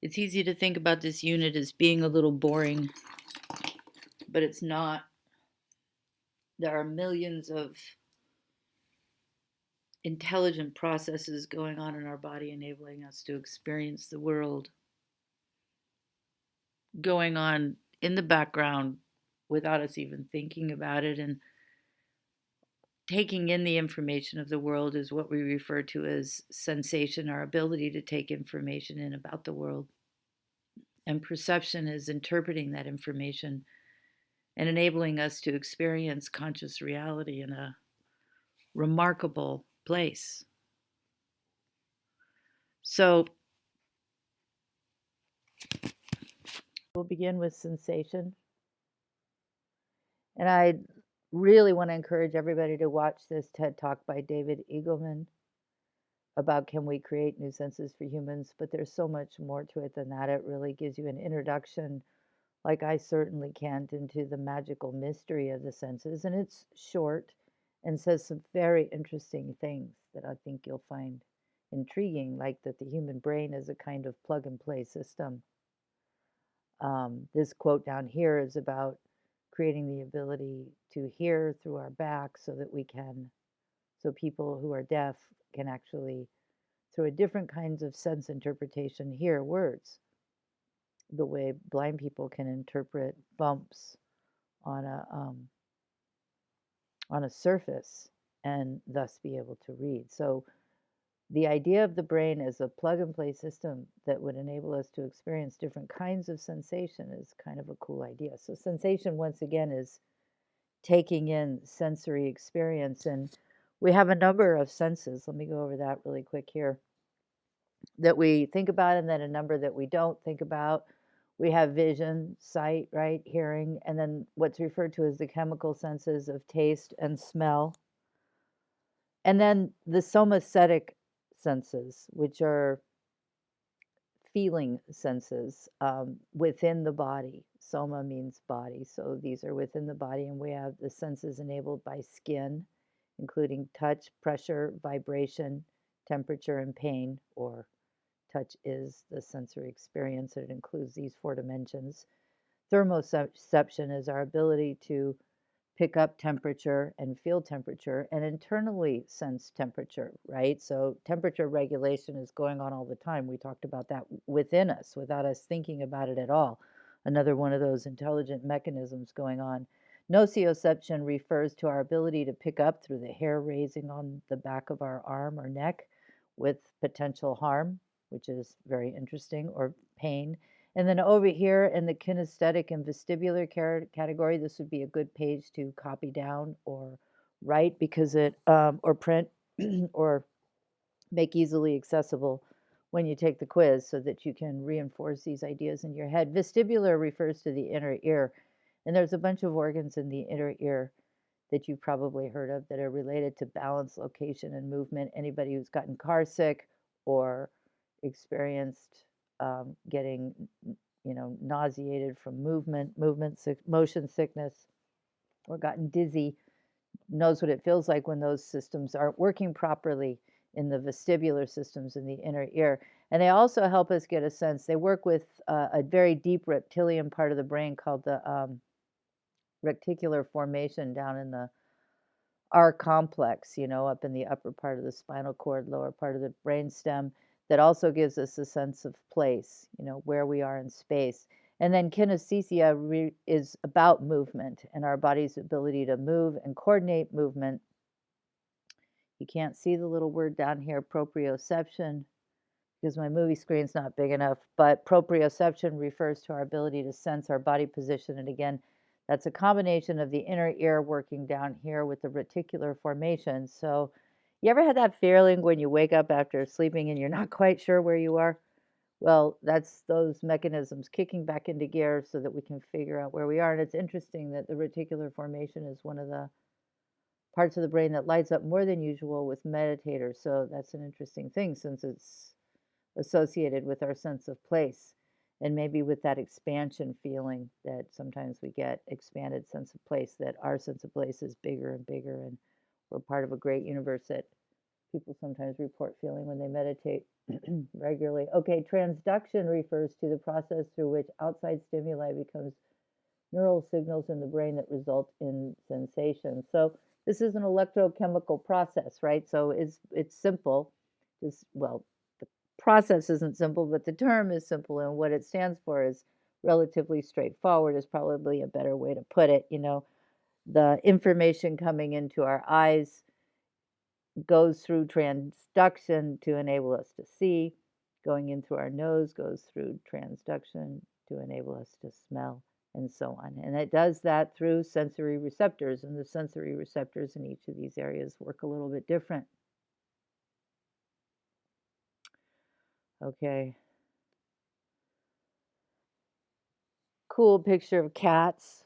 It's easy to think about this unit as being a little boring, but it's not. There are millions of intelligent processes going on in our body, enabling us to experience the world, going on in the background without us even thinking about it. And taking in the information of the world is what we refer to as sensation, our ability to take information in about the world. And perception is interpreting that information and enabling us to experience conscious reality in a remarkable place. So we'll begin with sensation. And I really want to encourage everybody to watch this TED Talk by David Eagleman about can we create new senses for humans, but there's so much more to it than that. It really gives you an introduction, like I certainly can't, into the magical mystery of the senses. And it's short and says some very interesting things that I think you'll find intriguing, like that the human brain is a kind of plug and play system. This quote down here is about creating the ability to hear through our back so that we can, so people who are deaf can actually, through a different kinds of sense interpretation, hear words, the way blind people can interpret bumps on a surface and thus be able to read. So the idea of the brain as a plug and play system that would enable us to experience different kinds of sensation is kind of a cool idea. So sensation, once again, is taking in sensory experience. And we have a number of senses. Let me go over that really quick here. That we think about, and then a number that we don't think about. We have vision, sight, right, hearing, and then what's referred to as the chemical senses of taste and smell. And then the somesthetic senses, which are feeling senses within the body. Soma means body, so these are within the body, and we have the senses enabled by skin, including touch, pressure, vibration, temperature, and pain, or touch is the sensory experience. It includes these 4 dimensions. Thermoception is our ability to pick up temperature and feel temperature and internally sense temperature, right? So temperature regulation is going on all the time. We talked about that within us without us thinking about it at all. Another one of those intelligent mechanisms going on. Nociception refers to our ability to pick up through the hair raising on the back of our arm or neck with potential harm, which is very interesting, or pain. And then over here in the kinesthetic and vestibular category, this would be a good page to copy down or write because it, or print or make easily accessible when you take the quiz so that you can reinforce these ideas in your head. Vestibular refers to the inner ear, and there's a bunch of organs in the inner ear that you've probably heard of that are related to balance, location, and movement. Anybody who's gotten car sick or experienced getting, nauseated from motion sickness, or gotten dizzy knows what it feels like when those systems aren't working properly in the vestibular systems in the inner ear. And they also help us get a sense. They work with a very deep reptilian part of the brain called the reticular formation down in the R complex, up in the upper part of the spinal cord, lower part of the brainstem, that also gives us a sense of place, where we are in space. And then kinesthesia is about movement and our body's ability to move and coordinate movement. You can't see the little word down here, proprioception, because my movie screen's not big enough, but proprioception refers to our ability to sense our body position. And again, that's a combination of the inner ear working down here with the reticular formation. So you ever had that feeling when you wake up after sleeping and you're not quite sure where you are? Well, that's those mechanisms kicking back into gear so that we can figure out where we are. And it's interesting that the reticular formation is one of the parts of the brain that lights up more than usual with meditators. So that's an interesting thing since it's associated with our sense of place, and maybe with that expansion feeling that sometimes we get, expanded sense of place, that our sense of place is bigger and bigger, and We're part of a great universe that people sometimes report feeling when they meditate regularly. Okay, transduction refers to the process through which outside stimuli becomes neural signals in the brain that result in sensation. So this is an electrochemical process, right? So it's simple. Well, the process isn't simple, but the term is simple, and what it stands for is relatively straightforward, is probably a better way to put it. The information coming into our eyes goes through transduction to enable us to see. Going in through our nose goes through transduction to enable us to smell, and so on. And it does that through sensory receptors, and the sensory receptors in each of these areas work a little bit different. Okay. Cool picture of cats.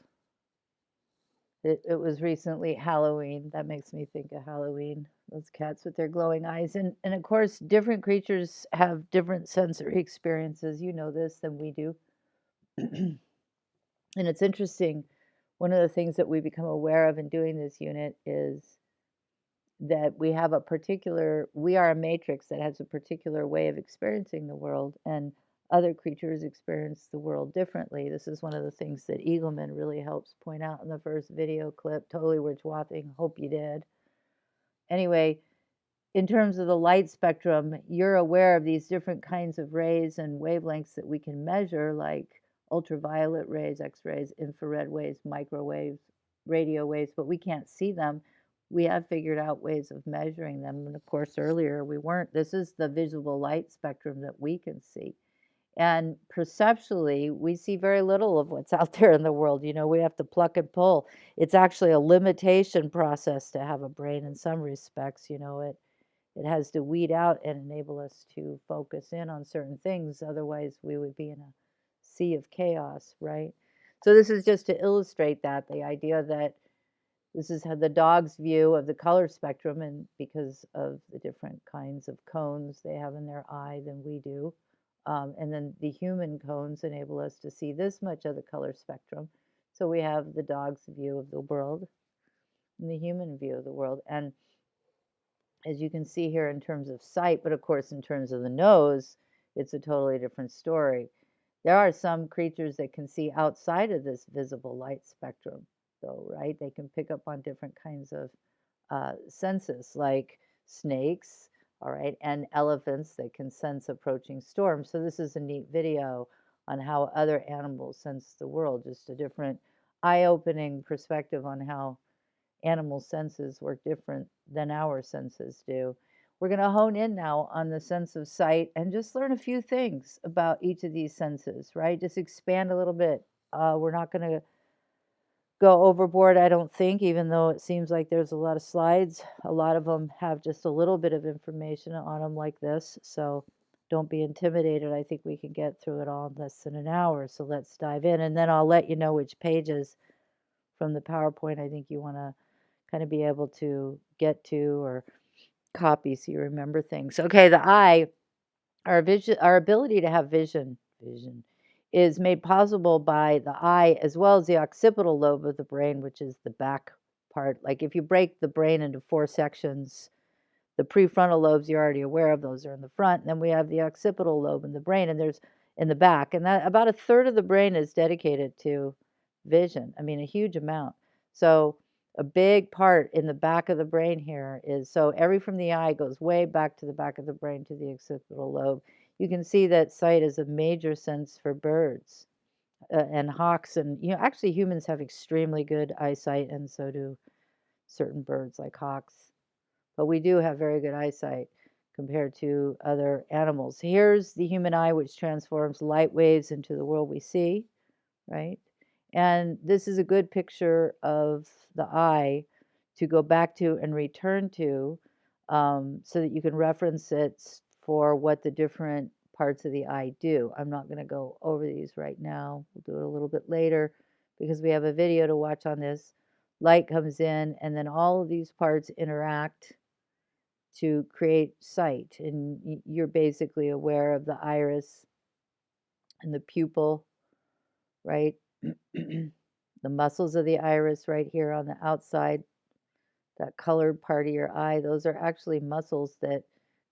It was recently Halloween. That makes me think of Halloween. Those cats with their glowing eyes. And of course, different creatures have different sensory experiences. You know this than we do. And it's interesting. One of the things that we become aware of in doing this unit is that we are a matrix that has a particular way of experiencing the world, and other creatures experience the world differently. This is one of the things that Eagleman really helps point out in the first video clip. Totally worth watching. Hope you did. Anyway, in terms of the light spectrum, you're aware of these different kinds of rays and wavelengths that we can measure, like ultraviolet rays, X-rays, infrared waves, microwaves, radio waves, but we can't see them. We have figured out ways of measuring them. And of course, earlier we weren't. This is the visible light spectrum that we can see. And perceptually, we see very little of what's out there in the world. We have to pluck and pull. It's actually a limitation process to have a brain in some respects. It has to weed out and enable us to focus in on certain things. Otherwise, we would be in a sea of chaos, right? So this is just to illustrate that, the idea that this is how the dog's view of the color spectrum, and because of the different kinds of cones they have in their eye than we do. And then the human cones enable us to see this much of the color spectrum. So we have the dog's view of the world and the human view of the world. And as you can see here in terms of sight, but of course in terms of the nose, it's a totally different story. There are some creatures that can see outside of this visible light spectrum, though, right? They can pick up on different kinds of senses, like snakes, all right, and elephants that can sense approaching storms. So this is a neat video on how other animals sense the world, just a different eye-opening perspective on how animal senses work different than our senses do. We're going to hone in now on the sense of sight and just learn a few things about each of these senses, right? Just expand a little bit. We're not going to go overboard, I don't think, even though it seems like there's a lot of slides. A lot of them have just a little bit of information on them like this, so don't be intimidated. I think we can get through it all in less than an hour, so let's dive in, and then I'll let you know which pages from the PowerPoint I think you want to kind of be able to get to or copy so you remember things. Okay, the eye, our ability to have vision is made possible by the eye as well as the occipital lobe of the brain, which is the back part. Like if you break the brain into 4 sections, the prefrontal lobes you're already aware of, those are in the front. And then we have the occipital lobe in the brain, and there's in the back. And that about a third of the brain is dedicated to vision. I mean, a huge amount. So a big part in the back of the brain here is, so every from the eye goes way back to the back of the brain to the occipital lobe. You can see that sight is a major sense for birds and hawks, and actually humans have extremely good eyesight, and so do certain birds like hawks. But we do have very good eyesight compared to other animals. Here's the human eye, which transforms light waves into the world we see, right? And this is a good picture of the eye to go back to and return to, so that you can reference it for what the different parts of the eye do. I'm not going to go over these right now. We'll do it a little bit later because we have a video to watch on this. Light comes in, and then all of these parts interact to create sight. And you're basically aware of the iris and the pupil, right? The muscles of the iris right here on the outside, that colored part of your eye, those are actually muscles that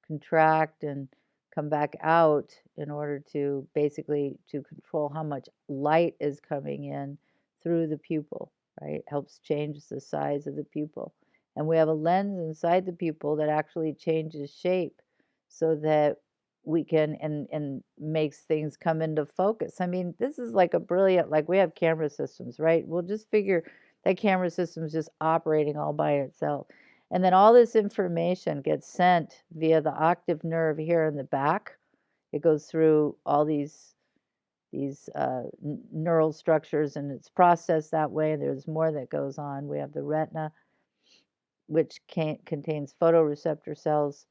contract and come back out in order to basically to control how much light is coming in through the pupil, right? Helps change the size of the pupil. And we have a lens inside the pupil that actually changes shape so that we can and makes things come into focus. I mean, this is like a brilliant, like we have camera systems, right? We'll just figure that camera system is just operating all by itself. And then all this information gets sent via the octave nerve here in the back. It goes through all these neural structures, and it's processed that way. There's more that goes on. We have the retina, which contains photoreceptor cells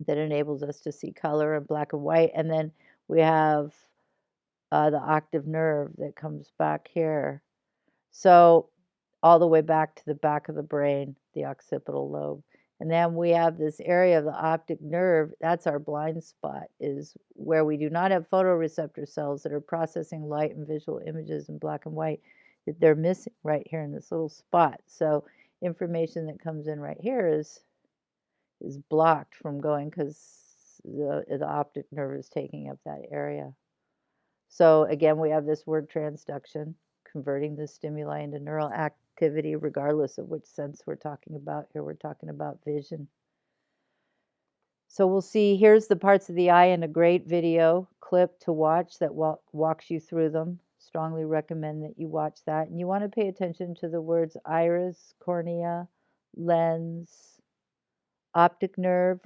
that enables us to see color in black and white. And then we have the octave nerve that comes back here. So all the way back to the back of the brain, the occipital lobe. And then we have this area of the optic nerve. That's our blind spot, is where we do not have photoreceptor cells that are processing light and visual images in black and white. They're missing right here in this little spot. So information that comes in right here is blocked from going because the optic nerve is taking up that area. So again, we have this word transduction, converting the stimuli into neural activity regardless of which sense we're talking about. Here we're talking about vision. So we'll see, here's the parts of the eye in a great video clip to watch that walks you through them. Strongly recommend that you watch that. And you want to pay attention to the words iris, cornea, lens, optic nerve,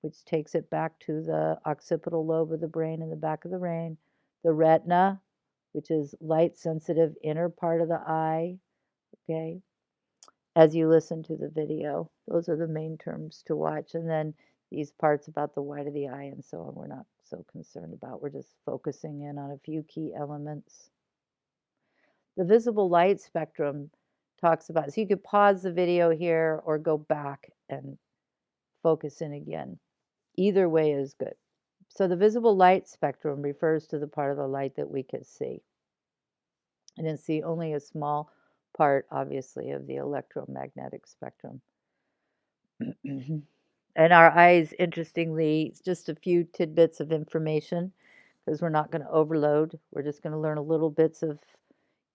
which takes it back to the occipital lobe of the brain in the back of the brain, the retina, which is light sensitive inner part of the eye, okay, as you listen to the video. Those are the main terms to watch. And then these parts about the white of the eye and so on, we're not so concerned about. We're just focusing in on a few key elements. The visible light spectrum talks about, so you could pause the video here or go back and focus in again. Either way is good. So the visible light spectrum refers to the part of the light that we can see. And it's only a small part, obviously, of the electromagnetic spectrum. And our eyes, interestingly, just a few tidbits of information, because we're not going to overload. We're just going to learn a little bits of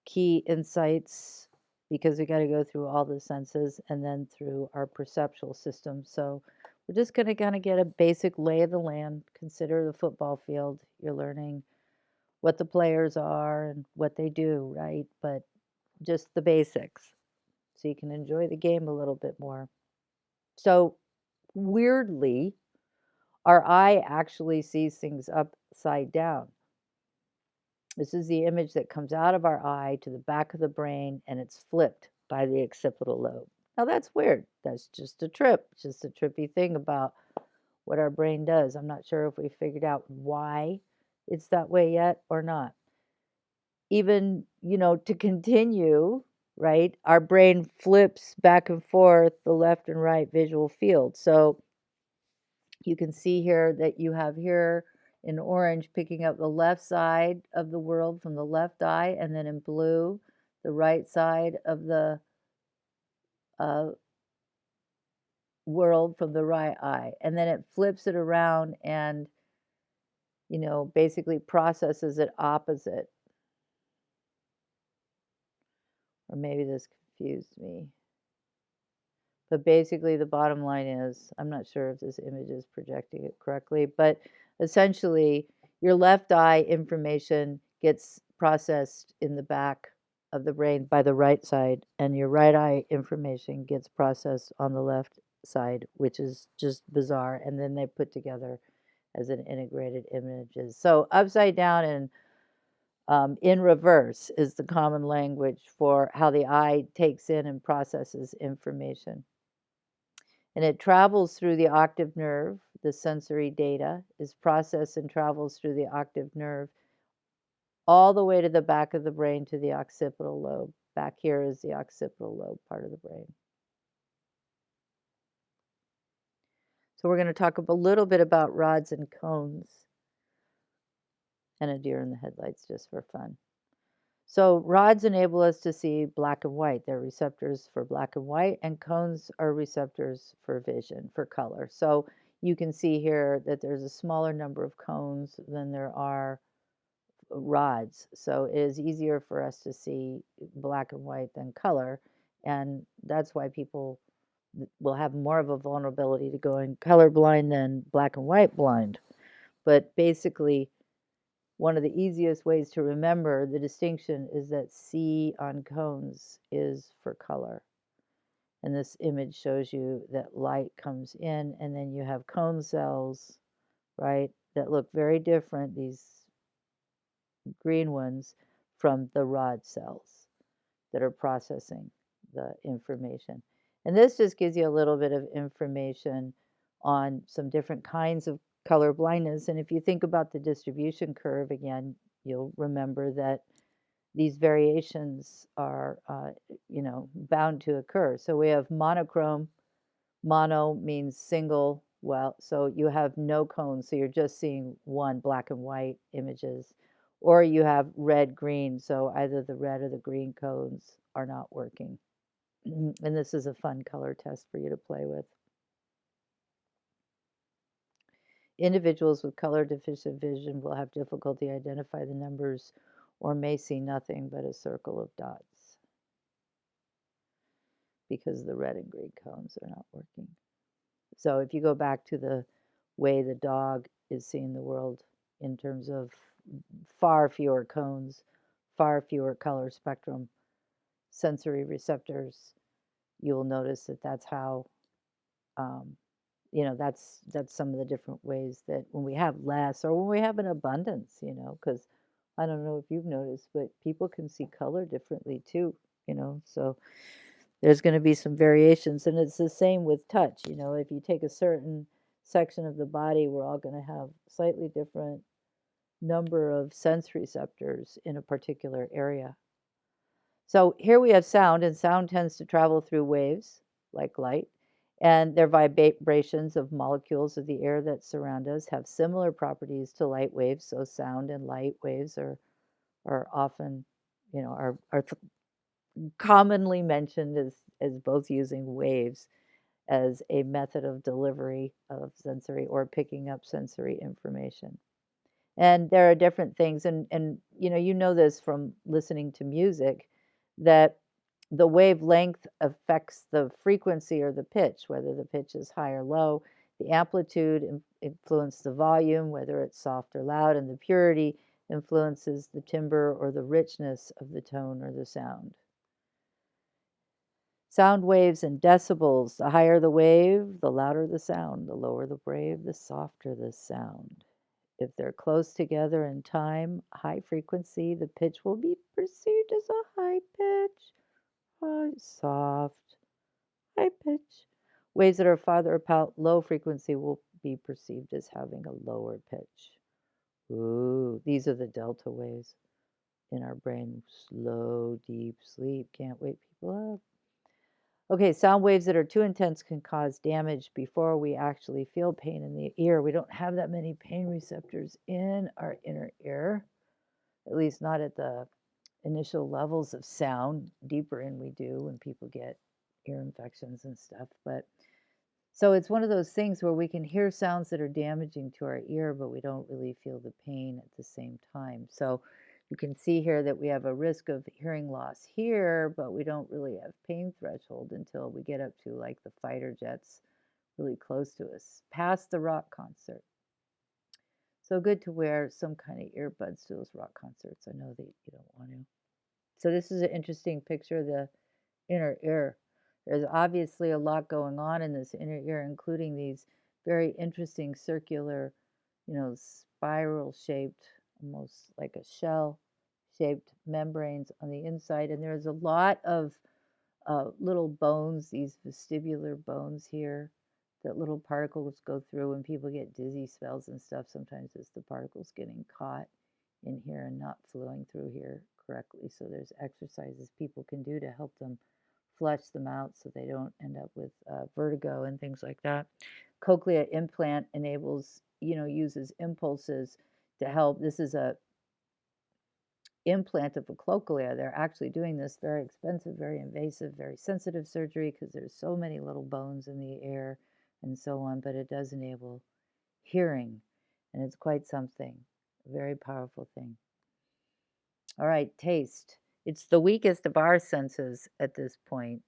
key insights, because we got to go through all the senses and then through our perceptual system. So we're just going to kind of get a basic lay of the land. Consider the football field. You're learning what the players are and what they do, right? But just the basics, so you can enjoy the game a little bit more. So weirdly, our eye actually sees things upside down. This is the image that comes out of our eye to the back of the brain, and it's flipped by the occipital lobe. Now that's weird. That's just a trip. It's just a trippy thing about what our brain does. I'm not sure if we figured out why it's that way yet or not. Even, to continue, right, our brain flips back and forth the left and right visual field. So you can see here that you have here in orange picking up the left side of the world from the left eye, and then in blue, the right side of the world from the right eye. And then it flips it around and, basically processes it opposite. Or maybe this confused me. But basically the bottom line is, I'm not sure if this image is projecting it correctly, but essentially your left eye information gets processed in the back of the brain by the right side, and your right eye information gets processed on the left side, which is just bizarre. And then they put together as an integrated images. So upside down and in reverse is the common language for how the eye takes in and processes information. And it travels through the octave nerve. The sensory data is processed and travels through the octave nerve all the way to the back of the brain to the occipital lobe. Back here is the occipital lobe part of the brain. So we're going to talk a little bit about rods and cones and a deer in the headlights just for fun. So rods enable us to see black and white. They're receptors for black and white, and cones are receptors for vision, for color. So you can see here that there's a smaller number of cones than there are rods. So it is easier for us to see black and white than color. And that's why people will have more of a vulnerability to going colorblind than black and white blind. But basically, one of the easiest ways to remember the distinction is that C on cones is for color. And this image shows you that light comes in, and then you have cone cells, right, that look very different, these green ones, from the rod cells that are processing the information. And this just gives you a little bit of information on some different kinds of color blindness. And if you think about the distribution curve again, you'll remember that these variations are, bound to occur. So we have monochrome. Mono means single. Well, so you have no cones, so you're just seeing one black and white images. Or you have red, green, so either the red or the green cones are not working. And this is a fun color test for you to play with. Individuals with color deficient vision will have difficulty identify the numbers or may see nothing but a circle of dots because the red and green cones are not working. So if you go back to the way the dog is seeing the world in terms of far fewer cones, far fewer color spectrum, sensory receptors, you'll notice that that's how, that's some of the different ways that when we have less or when we have an abundance, because I don't know if you've noticed, but people can see color differently too, so there's going to be some variations. And it's the same with touch. If you take a certain section of the body, we're all going to have slightly different number of sense receptors in a particular area. So here we have sound, and sound tends to travel through waves like light, and their vibrations of molecules of the air that surround us have similar properties to light waves. So sound and light waves are often, are commonly mentioned as both using waves as a method of delivery of sensory or picking up sensory information. And there are different things, and this from listening to music, that the wavelength affects the frequency or the pitch, whether the pitch is high or low. The amplitude influences the volume, whether it's soft or loud, and the purity influences the timbre or the richness of the tone or the sound. Sound waves and decibels. The higher the wave, the louder the sound. The lower the wave, the softer the sound. If they're close together in time, high frequency, the pitch will be perceived as a high pitch. Soft, high pitch. Waves that are farther apart, low frequency, will be perceived as having a lower pitch. Ooh, these are the delta waves in our brain. Slow, deep sleep. Can't wake people up. Okay, sound waves that are too intense can cause damage before we actually feel pain in the ear. We don't have that many pain receptors in our inner ear, at least not at the initial levels of sound. Deeper in we do when people get ear infections and stuff. But so it's one of those things where we can hear sounds that are damaging to our ear, but we don't really feel the pain at the same time. So you can see here that we have a risk of hearing loss here, but we don't really have pain threshold until we get up to like the fighter jets really close to us, past the rock concert. So good to wear some kind of earbuds to those rock concerts. I know that you don't want to. So this is an interesting picture of the inner ear. There's obviously a lot going on in this inner ear, including these very interesting circular, spiral shaped, almost like a shell shaped membranes on the inside. And there's a lot of little bones, these vestibular bones here, that little particles go through when people get dizzy spells and stuff. Sometimes it's the particles getting caught in here and not flowing through here correctly. So there's exercises people can do to help them flush them out so they don't end up with vertigo and things like that. Cochlea implant enables, uses impulses to help. This is a implant of a cochlea. They're actually doing this very expensive, very invasive, very sensitive surgery because there's so many little bones in the ear and so on, but it does enable hearing, and it's quite something, a very powerful thing. All right, taste. It's the weakest of our senses at this point.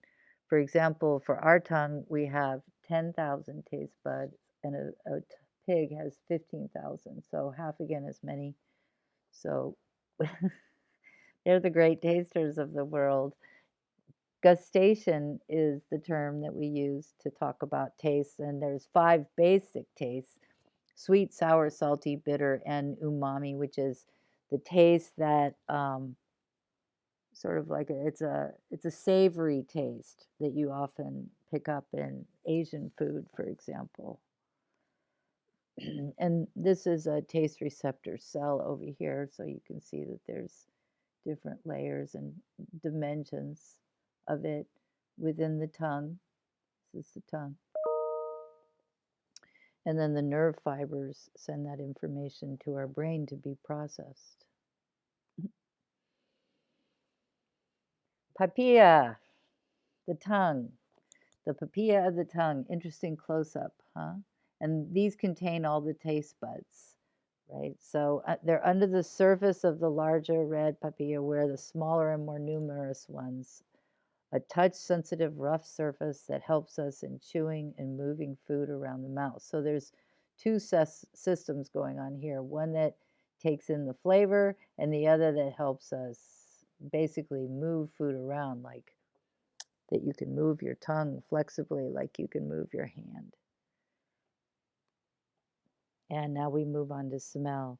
For example, for our tongue, we have 10,000 taste buds, and a pig has 15,000, so half again as many. So they're the great tasters of the world. Gustation is the term that we use to talk about taste, and there's 5 basic tastes: sweet, sour, salty, bitter, and umami, which is the taste that sort of like it's a savory taste that you often pick up in Asian food, for example. And this is a taste receptor cell over here, so you can see that there's different layers and dimensions of it within the tongue. This is the tongue. And then the nerve fibers send that information to our brain to be processed. Papillae, the tongue. The papillae of the tongue. Interesting close-up, huh? And these contain all the taste buds, right? So they're under the surface of the larger red papilla, where the smaller and more numerous ones. A touch-sensitive rough surface that helps us in chewing and moving food around the mouth. So there's 2 systems going on here. One that takes in the flavor, and the other that helps us basically move food around, like that you can move your tongue flexibly like you can move your hand. And now we move on to smell,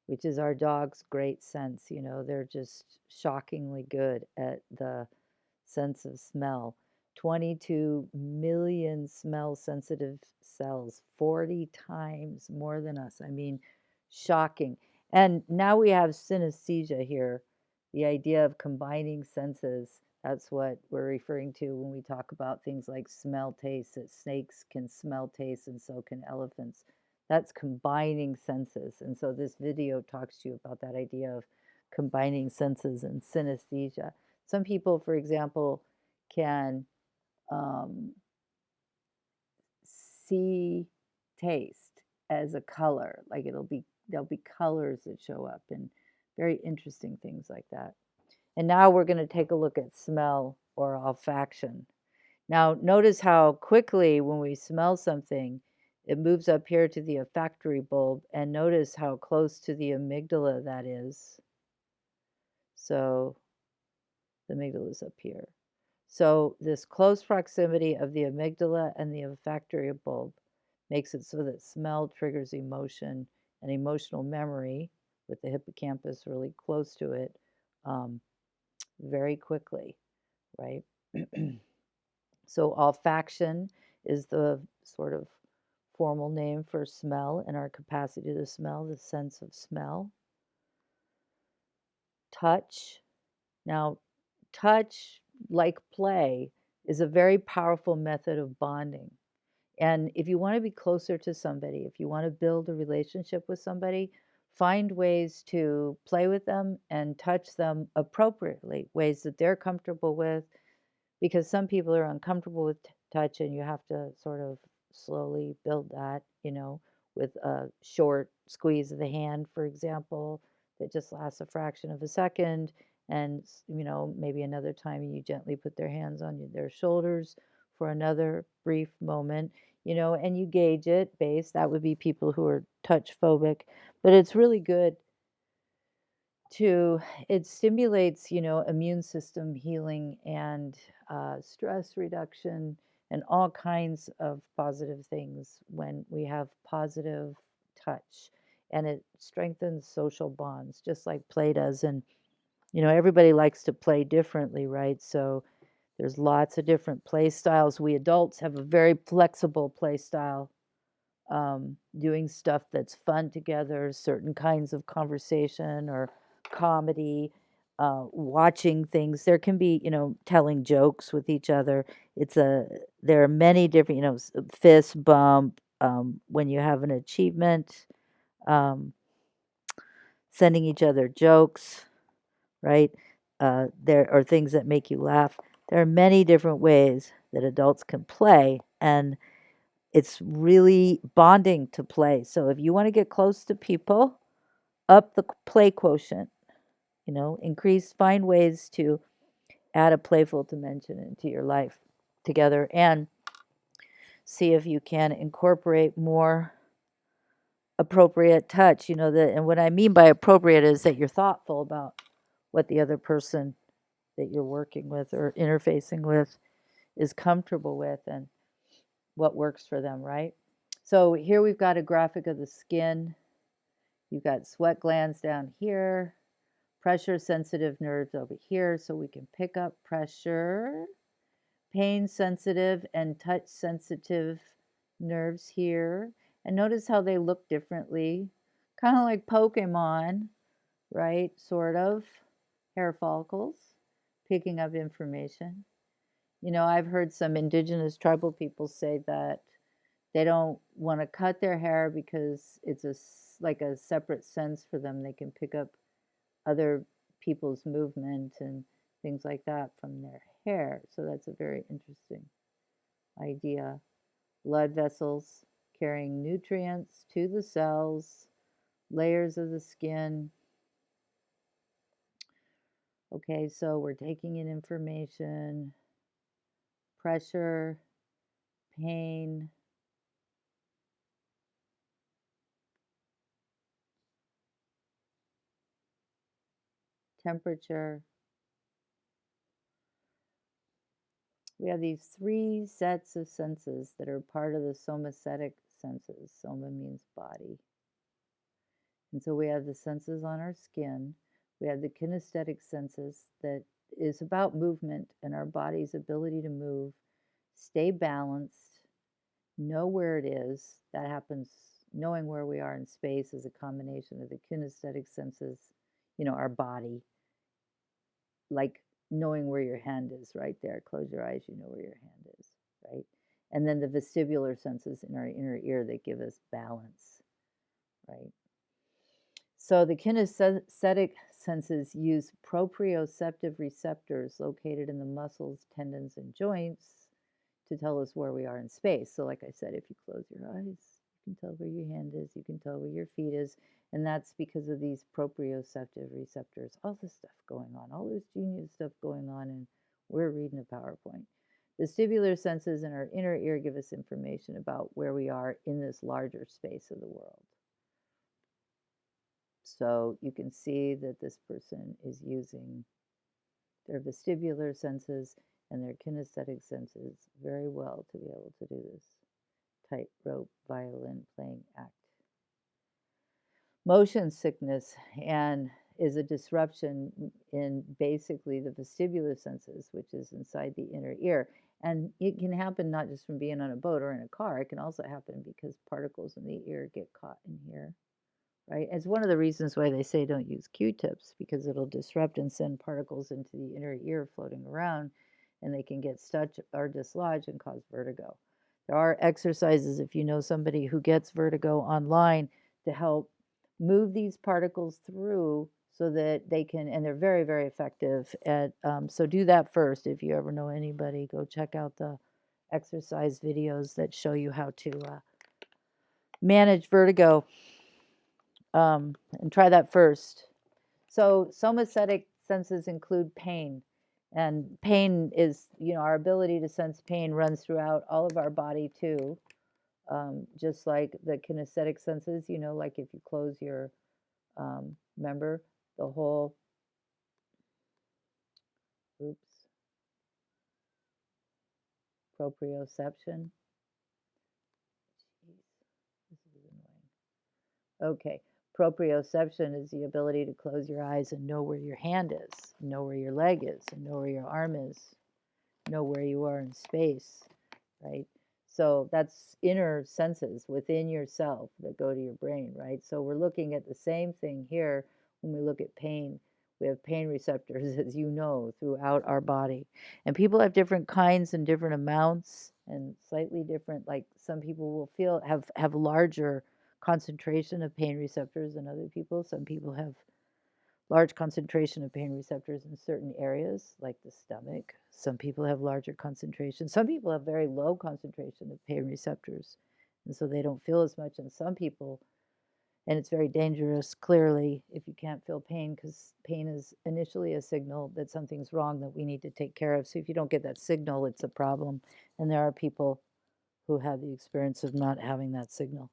which is our dog's great sense. You know, they're just shockingly good at the sense of smell. 22 million smell sensitive cells, 40 times more than us. I mean, shocking. And now we have synesthesia here, the idea of combining senses. That's what we're referring to when we talk about things like smell taste, that snakes can smell taste and so can elephants. That's combining senses. And so this video talks to you about that idea of combining senses and synesthesia. Some people, for example, can see taste as a color, like there'll be colors that show up and very interesting things like that. And now we're going to take a look at smell or olfaction. Now notice how quickly when we smell something, it moves up here to the olfactory bulb, and notice how close to the amygdala that is. So the amygdala is up here. So this close proximity of the amygdala and the olfactory bulb makes it so that smell triggers emotion and emotional memory, with the hippocampus really close to it, very quickly, right? So olfaction is the sort of formal name for smell and our capacity to smell, the sense of smell. Touch. Now, touch, like play, is a very powerful method of bonding. And if you want to be closer to somebody, if you want to build a relationship with somebody, find ways to play with them and touch them appropriately, ways that they're comfortable with, because some people are uncomfortable with touch, and you have to sort of slowly build that, with a short squeeze of the hand, for example, that just lasts a fraction of a second. And, maybe another time you gently put their hands on their shoulders for another brief moment, and you gauge it based. That would be people who are touch phobic. But it's really good it stimulates, immune system healing and stress reduction and all kinds of positive things when we have positive touch. And it strengthens social bonds, just like play does. And, everybody likes to play differently, right? So there's lots of different play styles. We adults have a very flexible play style, doing stuff that's fun together, certain kinds of conversation or comedy, watching things. There can be, telling jokes with each other. There are many different, fist bump, when you have an achievement, um, sending each other jokes, right? There are things that make you laugh. There are many different ways that adults can play, and it's really bonding to play. So if you want to get close to people, up the play quotient, find ways to add a playful dimension into your life together, and see if you can incorporate more appropriate touch. And what I mean by appropriate is that you're thoughtful about what the other person that you're working with or interfacing with is comfortable with and what works for them, right? So here we've got a graphic of the skin. You've got sweat glands down here, pressure sensitive nerves over here, so we can pick up pressure, pain sensitive and touch sensitive nerves here. And notice how they look differently, kind of like Pokemon, right? Sort of. Hair follicles, picking up information. I've heard some indigenous tribal people say that they don't want to cut their hair because it's like a separate sense for them. They can pick up other people's movement and things like that from their hair. So that's a very interesting idea. Blood vessels carrying nutrients to the cells, layers of the skin. Okay, so we're taking in information, pressure, pain, temperature. We have these 3 sets of senses that are part of the somesthetic senses. Soma means body. And so we have the senses on our skin. We have the kinesthetic senses that is about movement and our body's ability to move, stay balanced, know where it is. That happens, knowing where we are in space is a combination of the kinesthetic senses, our body, like knowing where your hand is right there. Close your eyes, you know where your hand is, right? And then the vestibular senses in our inner ear that give us balance, right? So the kinesthetic senses use proprioceptive receptors located in the muscles, tendons, and joints to tell us where we are in space. So like I said, if you close your eyes, you can tell where your hand is, you can tell where your feet is, and that's because of these proprioceptive receptors. All this stuff going on, all this genius stuff going on, and we're reading a PowerPoint. Vestibular senses in our inner ear give us information about where we are in this larger space of the world. So you can see that this person is using their vestibular senses and their kinesthetic senses very well to be able to do this tightrope violin playing act. Motion sickness and is a disruption in basically the vestibular senses, which is inside the inner ear. And it can happen not just from being on a boat or in a car. It can also happen because particles in the ear get caught in here, right? It's one of the reasons why they say don't use Q-tips, because it'll disrupt and send particles into the inner ear floating around, and they can get stuck or dislodge and cause vertigo. There are exercises, if you know somebody who gets vertigo, online to help move these particles through so that they can, and they're very, very effective at, so do that first. If you ever know anybody, go check out the exercise videos that show you how to manage vertigo. And try that first. So somesthetic senses include pain. And pain is, our ability to sense pain runs throughout all of our body too. Just like the kinesthetic senses, like if you close your, remember the whole, proprioception. This is annoying. Okay. Proprioception is the ability to close your eyes and know where your hand is, know where your leg is, and know where your arm is, know where you are in space, right? So that's inner senses within yourself that go to your brain, right? So we're looking at the same thing here when we look at pain. We have pain receptors, as you know, throughout our body. And people have different kinds and different amounts and slightly different, like some people will have larger concentration of pain receptors than other people. Some people have large concentration of pain receptors in certain areas, like the stomach. Some people have larger concentration. Some people have very low concentration of pain receptors, and so they don't feel as much. And some people, and it's very dangerous, clearly, if you can't feel pain, because pain is initially a signal that something's wrong that we need to take care of. So if you don't get that signal, it's a problem. And there are people who have the experience of not having that signal.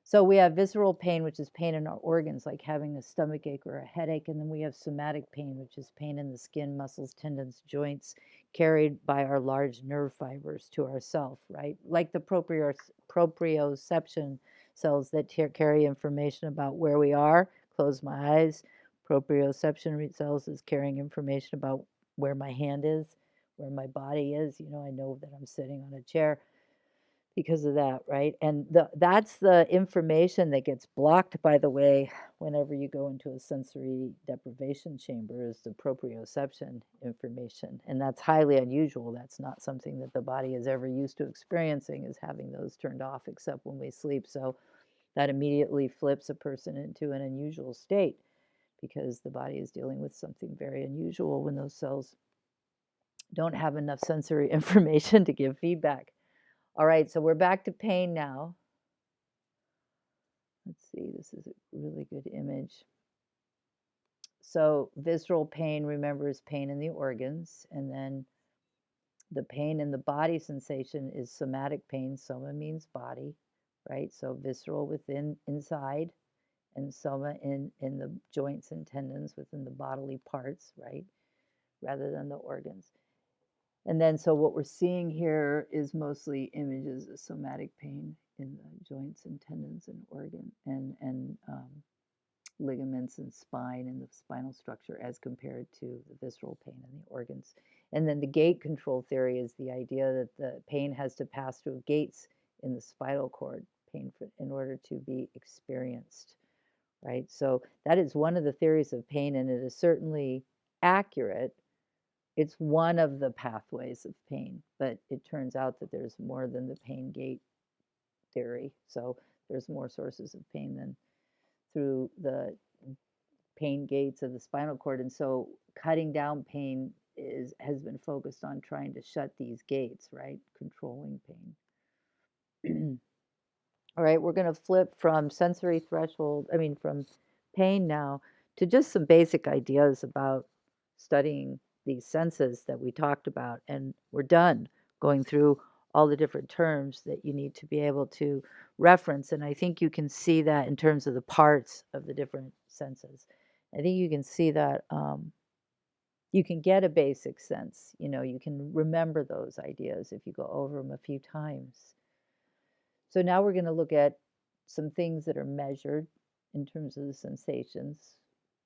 So we have visceral pain, which is pain in our organs, like having a stomach ache or a headache. And then we have somatic pain, which is pain in the skin, muscles, tendons, joints, carried by our large nerve fibers to ourself, right? Like the proprioception cells that carry information about where we are. Close my eyes. Proprioception cells is carrying information about where my hand is, where my body is. You know, I know that I'm sitting on a chair because of that, right? And that's the information that gets blocked, by the way, whenever you go into a sensory deprivation chamber, is the proprioception information. And that's highly unusual. That's not something that the body is ever used to experiencing, is having those turned off, except when we sleep. So that immediately flips a person into an unusual state, because the body is dealing with something very unusual when those cells don't have enough sensory information to give feedback. All right, so we're back to pain now. Let's see, this is a really good image. So visceral pain, remember, is pain in the organs, and then the pain in the body sensation is somatic pain. Soma means body, right? So visceral within, inside, and soma in the joints and tendons within the bodily parts, right? Rather than the organs. And then, so what we're seeing here is mostly images of somatic pain in the joints and tendons and organ and ligaments and spine and the spinal structure, as compared to the visceral pain in the organs. And then the gate control theory is the idea that the pain has to pass through gates in the spinal cord, in order to be experienced, right? So that is one of the theories of pain, and it is certainly accurate. It's one of the pathways of pain, but it turns out that there's more than the pain gate theory. So there's more sources of pain than through the pain gates of the spinal cord. And so cutting down pain has been focused on trying to shut these gates, right? Controlling pain. All right, we're going to flip from from pain now, to just some basic ideas about studying these senses that we talked about. And we're done going through all the different terms that you need to be able to reference. And I think you can see that in terms of the parts of the different senses. I think you can see that you can get a basic sense. You know, you can remember those ideas if you go over them a few times. So now we're going to look at some things that are measured in terms of the sensations.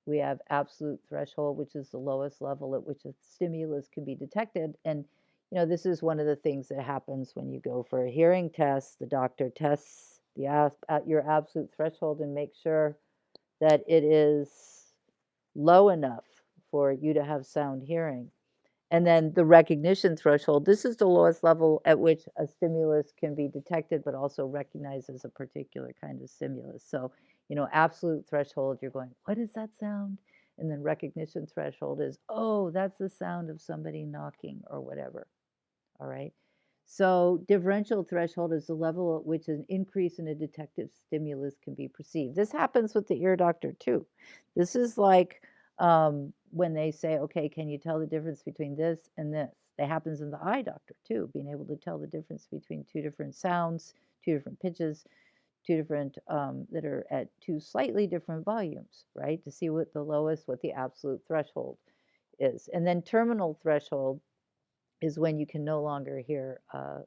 We have absolute threshold, which is the lowest level at which a stimulus can be detected. And, you know, this is one of the things that happens when you go for a hearing test. The doctor tests your absolute threshold and makes sure that it is low enough for you to have sound hearing. And then the recognition threshold, this is the lowest level at which a stimulus can be detected, but also recognized as a particular kind of stimulus. So, you know, absolute threshold, you're going, what is that sound? And then recognition threshold is, oh, that's the sound of somebody knocking or whatever. All right. So differential threshold is the level at which an increase in a detective stimulus can be perceived. This happens with the ear doctor too. This is like when they say, okay, can you tell the difference between this and this? That happens in the eye doctor too, being able to tell the difference between two different sounds, two different pitches, two different that are at two slightly different volumes, right? To see what the lowest, what the absolute threshold is. And then terminal threshold is when you can no longer hear a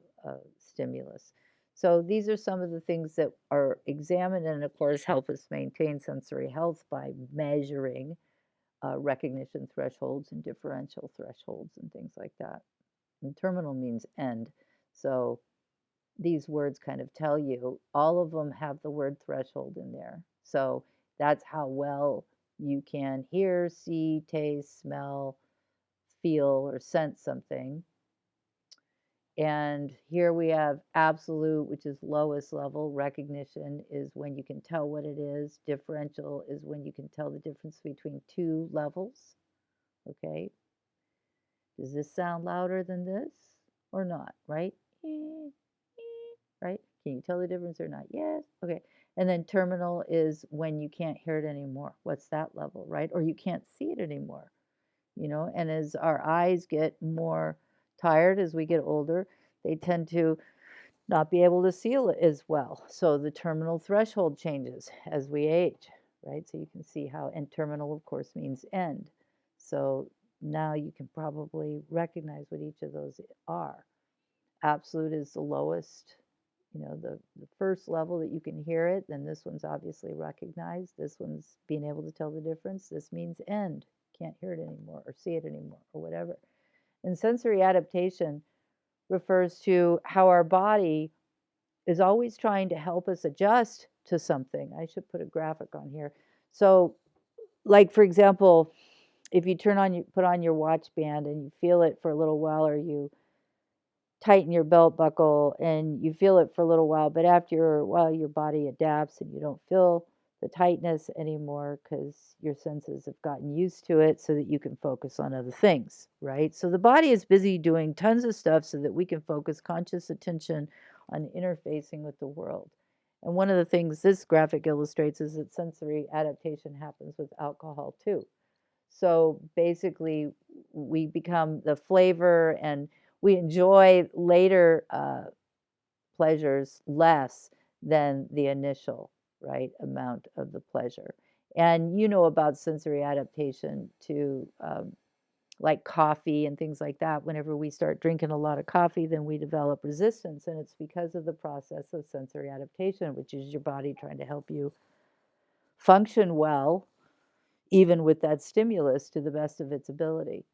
stimulus. So these are some of the things that are examined and, of course, help us maintain sensory health by measuring recognition thresholds and differential thresholds and things like that. And terminal means end. So these words kind of tell you, all of them have the word threshold in there. So that's how well you can hear, see, taste, smell, feel, or sense something. And here we have absolute, which is lowest level. Recognition is when you can tell what it is. Differential is when you can tell the difference between two levels. Okay. Does this sound louder than this or not? Right? Right? Can you tell the difference or not? Yes. Okay. And then terminal is when you can't hear it anymore. What's that level, right? Or you can't see it anymore, and as our eyes get more tired as we get older, they tend to not be able to see it as well. So the terminal threshold changes as we age, right? So you can see how, and terminal, of course, means end. So now you can probably recognize what each of those are. Absolute is the lowest, the first level that you can hear it. Then this one's obviously recognized. This one's being able to tell the difference. This means end. Can't hear it anymore or see it anymore or whatever. And sensory adaptation refers to how our body is always trying to help us adjust to something. I should put a graphic on here. So, like for example, if you put on your watch band and you feel it for a little while, or you tighten your belt buckle and you feel it for a little while, but after a while your body adapts and you don't feel the tightness anymore because your senses have gotten used to it so that you can focus on other things, right? So the body is busy doing tons of stuff so that we can focus conscious attention on interfacing with the world. And one of the things this graphic illustrates is that sensory adaptation happens with alcohol too. So basically, we become the flavor, and we enjoy later pleasures less than the initial, right, amount of the pleasure. And you know about sensory adaptation to like coffee and things like that. Whenever we start drinking a lot of coffee, then we develop resistance. And it's because of the process of sensory adaptation, which is your body trying to help you function well, even with that stimulus to the best of its ability.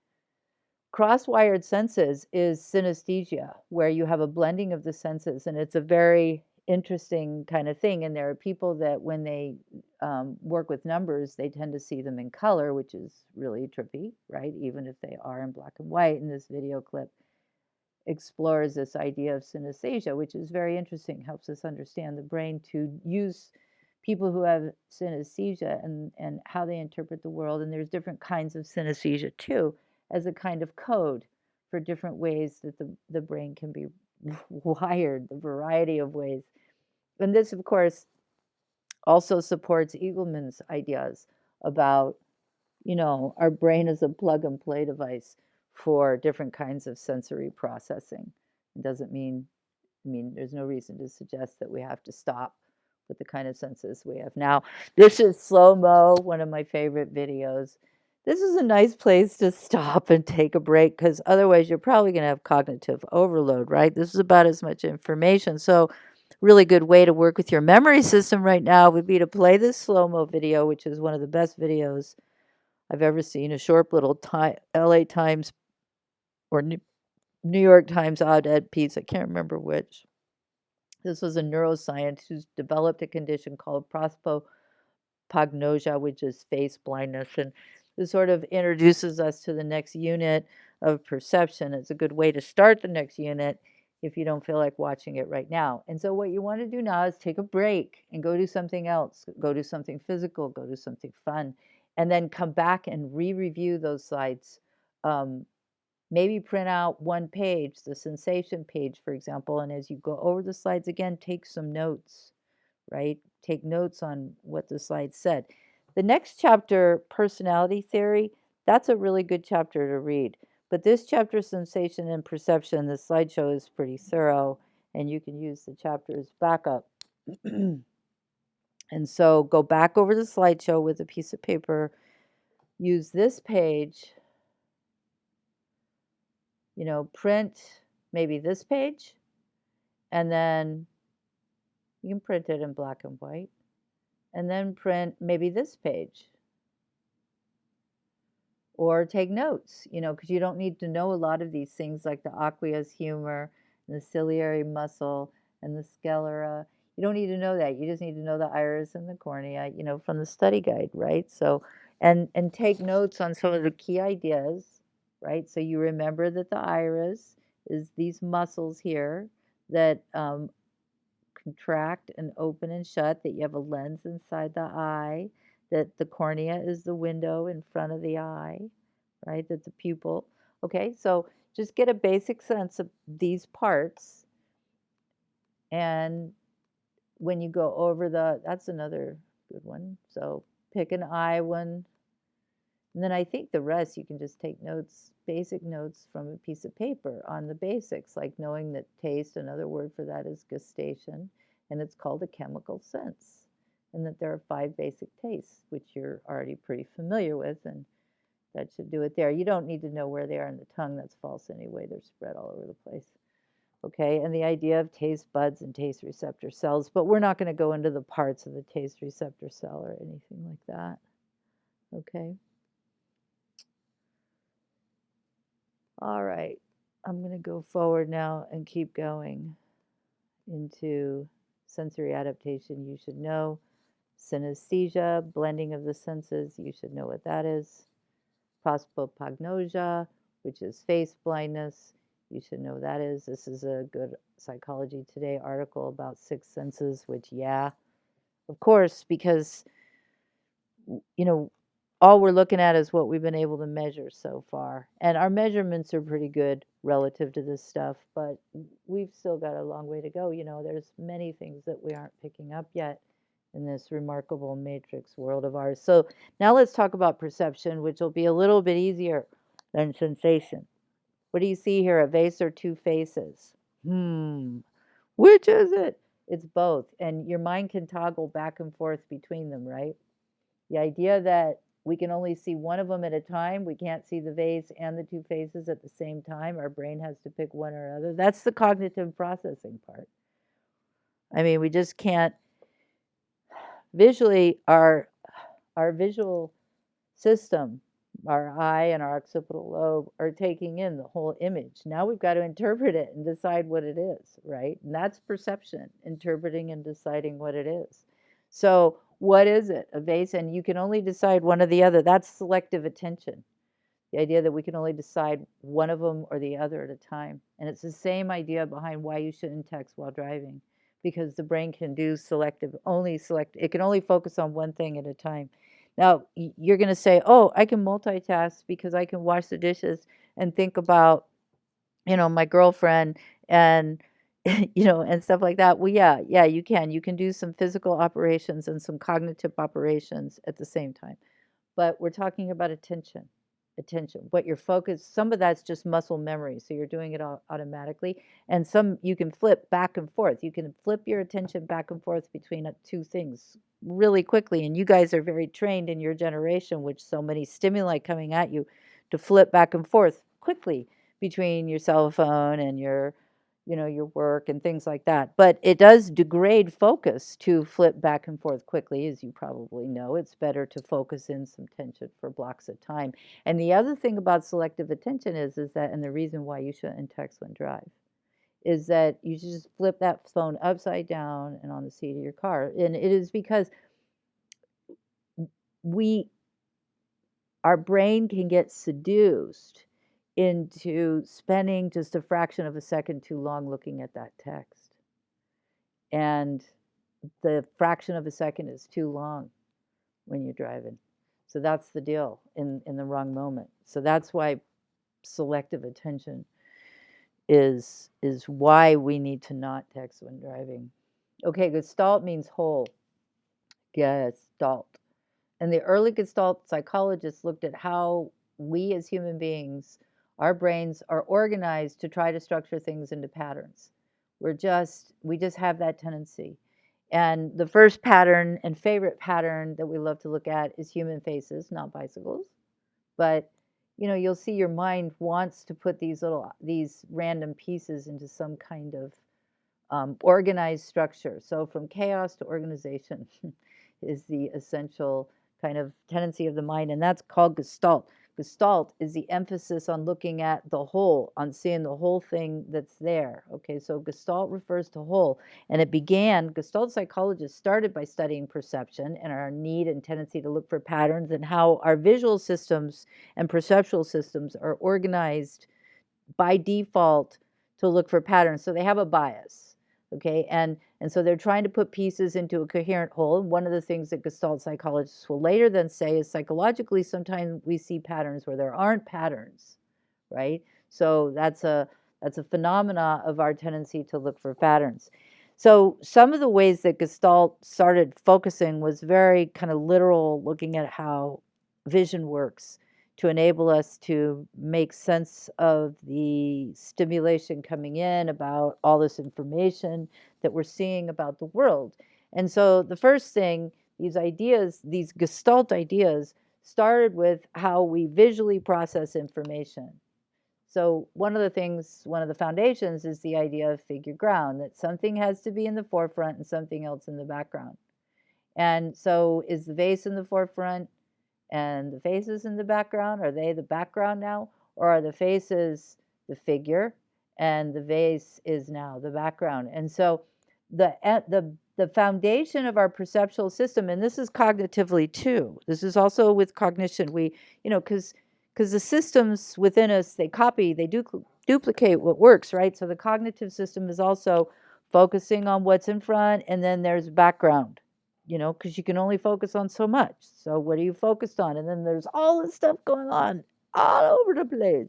Crosswired senses is synesthesia, where you have a blending of the senses, and it's a very interesting kind of thing. And there are people that when they work with numbers, they tend to see them in color, which is really trippy, right? Even if they are in black and white. And this video clip explores this idea of synesthesia, which is very interesting, helps us understand the brain to use people who have synesthesia and how they interpret the world. And there's different kinds of synesthesia too, as a kind of code for different ways that the brain can be wired, the variety of ways. And this, of course, also supports Eagleman's ideas about, our brain is a plug and play device for different kinds of sensory processing. It doesn't mean, there's no reason to suggest that we have to stop with the kind of senses we have now. This is slow-mo, one of my favorite videos. This is a nice place to stop and take a break, because otherwise you're probably going to have cognitive overload, right? This is about as much information. So really good way to work with your memory system right now would be to play this slow-mo video, which is one of the best videos I've ever seen. A short little LA Times or New York Times odd-ed piece. I can't remember which. This was a neuroscientist who's developed a condition called prosopagnosia, which is face blindness. And this sort of introduces us to the next unit of perception. It's a good way to start the next unit if you don't feel like watching it right now. And so what you want to do now is take a break and go do something else. Go do something physical, go do something fun, and then come back and re-review those slides. Maybe print out one page, the sensation page, for example, and as you go over the slides again, take some notes, right? Take notes on what the slides said. The next chapter, personality theory, that's a really good chapter to read. But this chapter, sensation and perception, the slideshow is pretty thorough, and you can use the chapter as backup. And so go back over the slideshow with a piece of paper, use this page, print maybe this page, and then you can print it in black and white, and then print maybe this page. Or take notes, because you don't need to know a lot of these things like the aqueous humor, and the ciliary muscle, and the sclera. You don't need to know that. You just need to know the iris and the cornea, from the study guide, right? So, and take notes on some of the key ideas, right? So you remember that the iris is these muscles here that contract and open and shut, that you have a lens inside the eye, that the cornea is the window in front of the eye, right? That the pupil. Okay, so just get a basic sense of these parts. And when you go over that's another good one. So pick an eye one. And then I think the rest you can just take notes, basic notes from a piece of paper on the basics, like knowing that taste, another word for that is gustation, and it's called a chemical sense. And that there are 5 basic tastes, which you're already pretty familiar with, and that should do it there. You don't need to know where they are in the tongue. That's false anyway. They're spread all over the place. Okay, and the idea of taste buds and taste receptor cells, but we're not going to go into the parts of the taste receptor cell or anything like that. Okay. All right, I'm going to go forward now and keep going into sensory adaptation. You should know synesthesia, blending of the senses. You should know what that is. Prosopognosia, which is face blindness. You should know that is. This is a good Psychology Today article about 6 senses, which, yeah, of course, because, you know, all we're looking at is what we've been able to measure so far. And our measurements are pretty good relative to this stuff, but we've still got a long way to go. You know, there's many things that we aren't picking up yet in this remarkable matrix world of ours. So now let's talk about perception, which will be a little bit easier than sensation. What do you see here? A vase or 2 faces? Which is it? It's both. And your mind can toggle back and forth between them, right? The idea that we can only see one of them at a time, we can't see the vase and the 2 faces at the same time, our brain has to pick one or other. That's the cognitive processing part. I mean, we just can't visually, our visual system, our eye and our occipital lobe are taking in the whole image. Now we've got to interpret it and decide what it is, right? And that's perception, interpreting and deciding what it is. So what is it? A vase, and you can only decide one or the other. That's selective attention. The idea that we can only decide one of them or the other at a time. And it's the same idea behind why you shouldn't text while driving, because the brain can do it can only focus on one thing at a time. Now, you're going to say, oh, I can multitask because I can wash the dishes and think about, my girlfriend and, and stuff like that. Well, yeah, you can. You can do some physical operations and some cognitive operations at the same time. But we're talking about attention. What you're focused, some of that's just muscle memory, so you're doing it automatically, and some you can flip back and forth. You can flip your attention back and forth between 2 things really quickly, and you guys are very trained in your generation, which so many stimuli coming at you, to flip back and forth quickly between your cell phone and your work and things like that. But it does degrade focus to flip back and forth quickly, as you probably know. It's better to focus in some tension for blocks of time. And the other thing about selective attention is that, and the reason why you shouldn't text when drive, is that you should just flip that phone upside down and on the seat of your car. And it is because our brain can get seduced into spending just a fraction of a second too long looking at that text. And the fraction of a second is too long when you're driving. So that's the deal in the wrong moment. So that's why selective attention is why we need to not text when driving. Okay, Gestalt means whole. Gestalt. And the early Gestalt psychologists looked at how we as human beings, our brains are organized to try to structure things into patterns. We just have that tendency. And the first pattern and favorite pattern that we love to look at is human faces, not bicycles. But you'll see your mind wants to put these random pieces into some kind of organized structure. So from chaos to organization is the essential kind of tendency of the mind, and that's called Gestalt. Gestalt is the emphasis on looking at the whole, on seeing the whole thing that's there. Okay, so Gestalt refers to whole, and Gestalt psychologists started by studying perception and our need and tendency to look for patterns and how our visual systems and perceptual systems are organized by default to look for patterns. So they have a bias, okay? And so they're trying to put pieces into a coherent whole. And one of the things that Gestalt psychologists will later then say is psychologically, sometimes we see patterns where there aren't patterns, right? So that's a phenomena of our tendency to look for patterns. So some of the ways that Gestalt started focusing was very kind of literal, looking at how vision works to enable us to make sense of the stimulation coming in about all this information that we're seeing about the world. And so the first thing, these ideas, these Gestalt ideas, started with how we visually process information. So one of the things, one of the foundations is the idea of figure ground, that something has to be in the forefront and something else in the background. And so is the vase in the forefront and the faces in the background? Are they the background now? Or are the faces the figure and the vase is now the background? And so the foundation of our perceptual system, and this is cognitively too. This is also with cognition. We, because the systems within us, they copy, they duplicate what works, right? So the cognitive system is also focusing on what's in front, and then there's background, because you can only focus on so much. So what are you focused on? And then there's all this stuff going on all over the place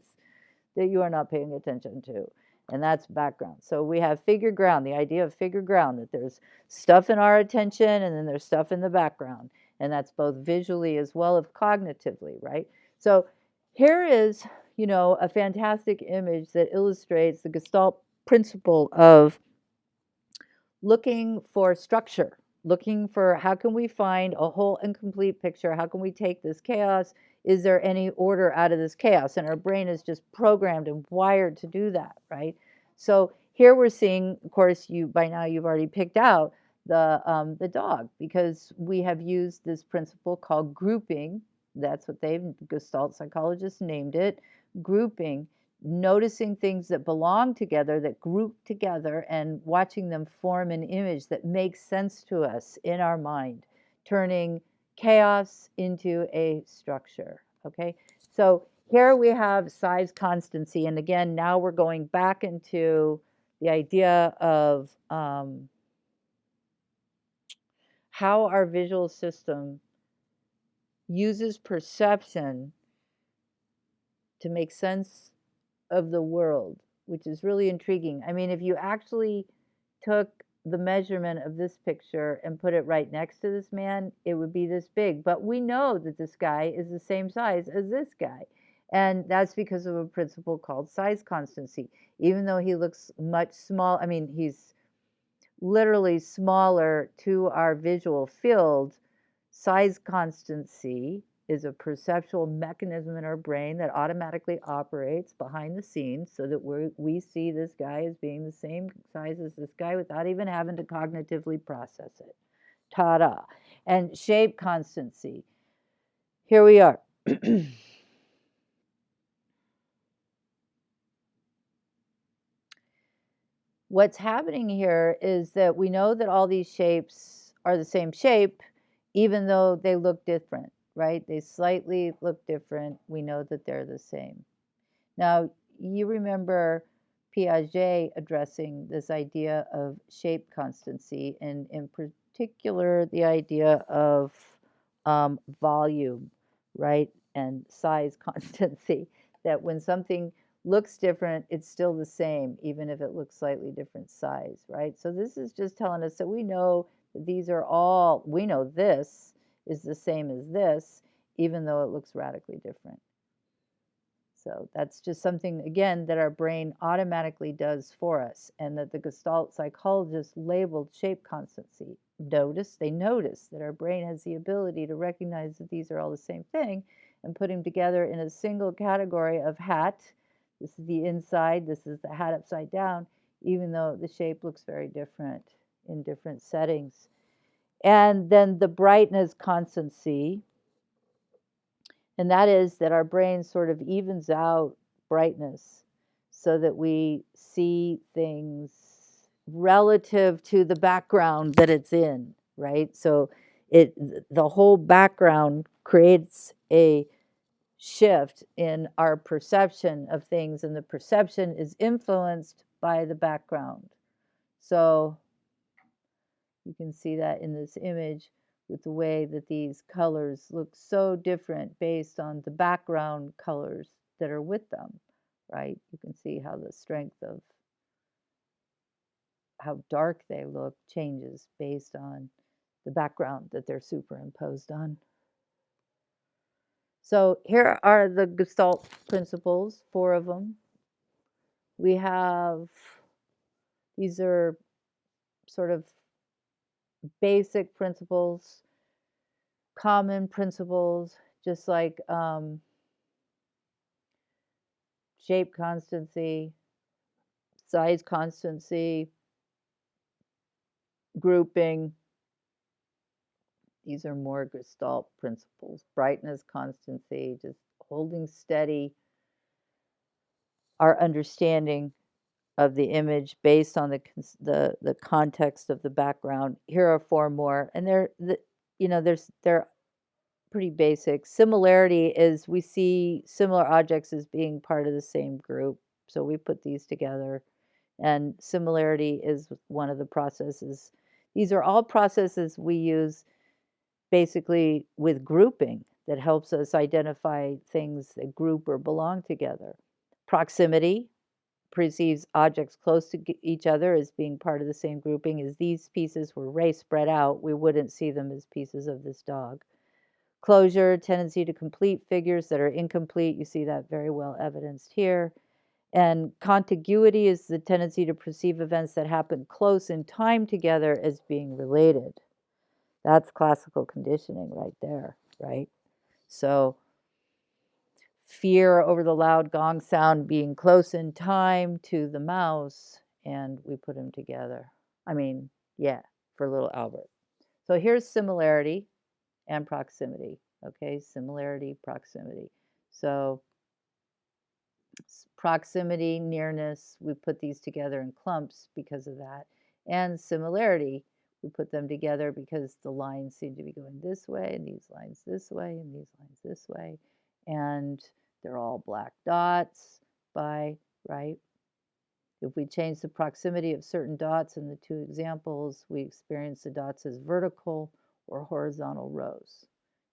that you are not paying attention to. And that's background. So we have figure ground, the idea of figure ground, that there's stuff in our attention and then there's stuff in the background. And that's both visually as well as cognitively, right? So here is, a fantastic image that illustrates the Gestalt principle of looking for structure, looking for how can we find a whole and complete picture? How can we take this chaos? Is there any order out of this chaos? And our brain is just programmed and wired to do that, right? So here we're seeing, of course, by now you've already picked out the dog, because we have used this principle called grouping. That's what Gestalt psychologists named it, grouping. Noticing things that belong together, that group together, and watching them form an image that makes sense to us in our mind, turning chaos into a structure, okay? So here we have size constancy, and again, now we're going back into the idea of how our visual system uses perception to make sense of the world, which is really intriguing. I mean, if you actually took the measurement of this picture and put it right next to this man, it would be this big. But we know that this guy is the same size as this guy. And that's because of a principle called size constancy. Even though he looks much small, I mean, he's literally smaller to our visual field, size constancy is a perceptual mechanism in our brain that automatically operates behind the scenes so that we see this guy as being the same size as this guy without even having to cognitively process it. Ta-da. And shape constancy. Here we are. What's happening here is that we know that all these shapes are the same shape, even though they look different, right? They slightly look different. We know that they're the same. Now, you remember Piaget addressing this idea of shape constancy, and in particular, the idea of volume, right? And size constancy, that when something looks different, it's still the same, even if it looks slightly different size, right? So this is just telling us that we know that we know this is the same as this, even though it looks radically different. So that's just something, again, that our brain automatically does for us, and that the Gestalt psychologists labeled shape constancy. They notice that our brain has the ability to recognize that these are all the same thing and put them together in a single category of hat. This is the inside, this is the hat upside down, even though the shape looks very different in different settings. And then the brightness constancy, and that is that our brain sort of evens out brightness so that we see things relative to the background that it's in, right? So the whole background creates a shift in our perception of things, and the perception is influenced by the background. So you can see that in this image with the way that these colors look so different based on the background colors that are with them, right? You can see how the strength of how dark they look changes based on the background that they're superimposed on. So here are the Gestalt principles, 4 of them. We have, these are sort of basic principles, common principles, just like shape constancy, size constancy, grouping. These are more Gestalt principles. Brightness constancy, just holding steady our understanding of the image based on the context of the background. Here are 4 more, and they're pretty basic. Similarity is we see similar objects as being part of the same group, so we put these together. And similarity is one of the processes. These are all processes we use basically with grouping that helps us identify things that group or belong together. Proximity perceives objects close to each other as being part of the same grouping. As these pieces were spread out, we wouldn't see them as pieces of this dog. Closure, tendency to complete figures that are incomplete. You see that very well evidenced here. And contiguity is the tendency to perceive events that happen close in time together as being related. That's classical conditioning right there, right? So fear over the loud gong sound being close in time to the mouse, and we put them together. I mean, yeah, for little Albert. So here's similarity and proximity, okay? Similarity, proximity. So proximity, nearness, we put these together in clumps because of that. And similarity, we put them together because the lines seem to be going this way, and these lines this way, and these lines this way. And they're all black dots by, right? If we change the proximity of certain dots in the 2 examples, we experience the dots as vertical or horizontal rows,